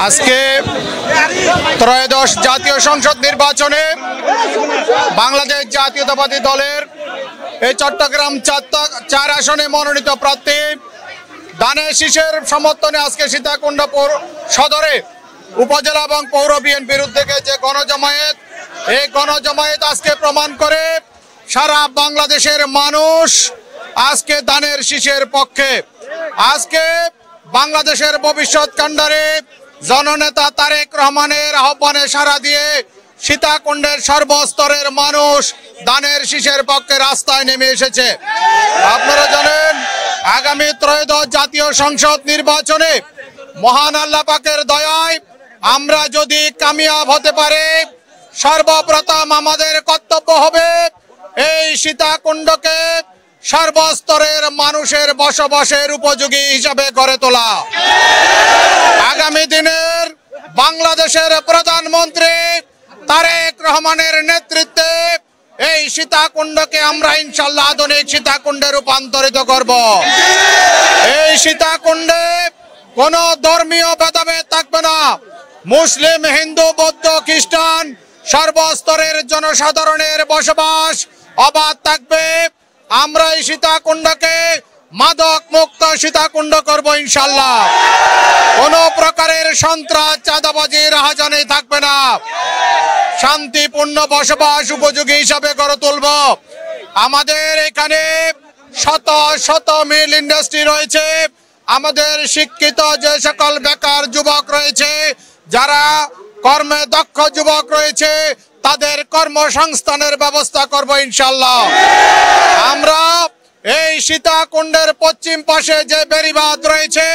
আজকে ত্রয়োদশ জাতীয় সংসদ নির্বাচনে বাংলাদেশ জাতীয়তাবাদী দলের এই চট্টগ্রাম ৪ আসনে মনোনীত প্রার্থী দানের শীষের সমর্থনে আজকে সীতাকুণ্ড সদরে উপজেলা এবং পৌর বিএনপির উদ্যোগে যে গণজমায়েত, এই গণজমায়েত আজকে প্রমাণ করে সারা বাংলাদেশের মানুষ আজকে দানের শীষের পক্ষে। আজকে বাংলাদেশের ভবিষ্যৎ কাণ্ডারে জননেতা তারেক রহমানের আহ্বানে সাড়া দিয়ে সীতাকুণ্ডের সর্বস্তরের মানুষ দানের শীষের পক্ষে রাস্তায় নেমে এসেছে। আপনারা জানেন, আগামী ত্রয়োদশ জাতীয় সংসদ নির্বাচনে মহান আল্লাহ পাকের দয়ায় আমরা যদি কামিয়াব হতে পারি, সর্বপ্রথম আমাদের কর্তব্য হবে এই সীতাকুণ্ডকে সর্বস্তরের মানুষের বসবাসের উপযোগী হিসাবে গড়ে তোলা। আগামী দিনের বাংলাদেশের প্রধানমন্ত্রী তারেক রহমানের নেতৃত্বে এই সীতাকুণ্ডকে আমরা ইনশাল্লাহ আধুনিক সীতাকুণ্ডে রূপান্তরিত করব। এই সীতাকুণ্ডে কোনো ধর্মীয় ভেদাভেদ থাকবে না। মুসলিম, হিন্দু, বৌদ্ধ, খ্রিস্টান সর্বস্তরের জনসাধারণের বসবাস অবাধ থাকবে। আমরা এই সীতাকুণ্ডকে মাদক মুক্ত সীতাকুণ্ড করব ইনশাল্লাহ। কোন প্রকারের সন্ত্রাস, চাঁদাবাজি, রাহাজানি থাকবে না। শান্তিপূর্ণ বসবাস উপযোগী হিসাবে গড়ে তুলব। আমাদের এখানে শত শত মিল ইন্ডাস্ট্রি রয়েছে। আমাদের শিক্ষিত যে সকল বেকার যুবক রয়েছে, যারা কর্মে দক্ষ যুবক রয়েছে, তাদের কর্মসংস্থানের ব্যবস্থা করব ইনশাল্লাহ। আমরা এই সীতাকুণ্ডের পশ্চিম পাশে যে বেড়িবাঁধ রয়েছে,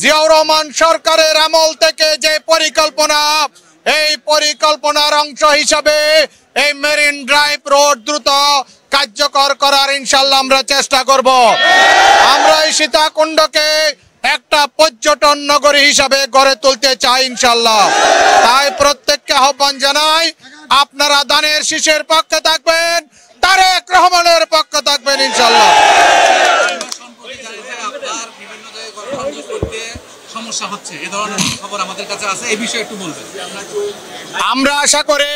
জিয়াউর রহমান সরকারের আমল থেকে যে পরিকল্পনা, এই পরিকল্পনার অংশ হিসাবে এই মেরিন ড্রাইভ রোড দ্রুত কার্যকর করার ইনশাল্লাহ আমরা চেষ্টা করব। আমরা এই সীতাকুণ্ডকে একটা পর্যটন নগরী হিসাবে গড়ে তুলতে চাই ইনশাল্লাহ। তাই প্রত্যেককে আহ্বান জানাই, আপনারা দানের শীষের পক্ষে থাকবেন, তারেক রহমানের পক্ষে থাকবেন ইনশাল্লাহ। সমস্যা হচ্ছে, এই ধরনের খবর আমাদের কাছে আছে, এই বিষয়ে একটু বলবেন। আমরা আশা করি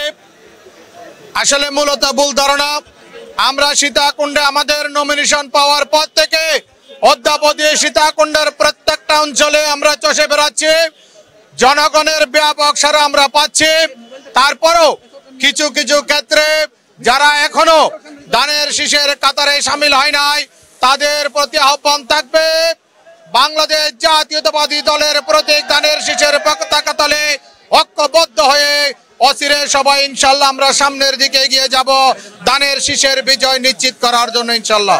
আসলে মূলত ভুল ধারণা। আমরা সীতাকুণ্ডে আমাদের নমিনেশন পাওয়ার পর থেকে অদ্যাবধি সীতাকুণ্ডের প্রত্যেকটা অঞ্চলে আমরা চষে বেড়াচ্ছি, জনগণের ব্যাপক সাড়া আমরা পাচ্ছি। তারপরও কিছু কিছু ক্ষেত্রে যারা এখনো দানের শীষের কাতারে সামিল হয় নাই, তাদের প্রতি আহ্বান থাকবে, বাংলাদেশ জাতীয়তাবাদী দলের প্রতীক দানের শীষের পতাকাতলে ঐক্যবদ্ধ হয়ে অচিরে সবাই ইনশাল্লাহ আমরা সামনের দিকে এগিয়ে যাব দানের শীষের বিজয় নিশ্চিত করার জন্য ইনশাল্লাহ।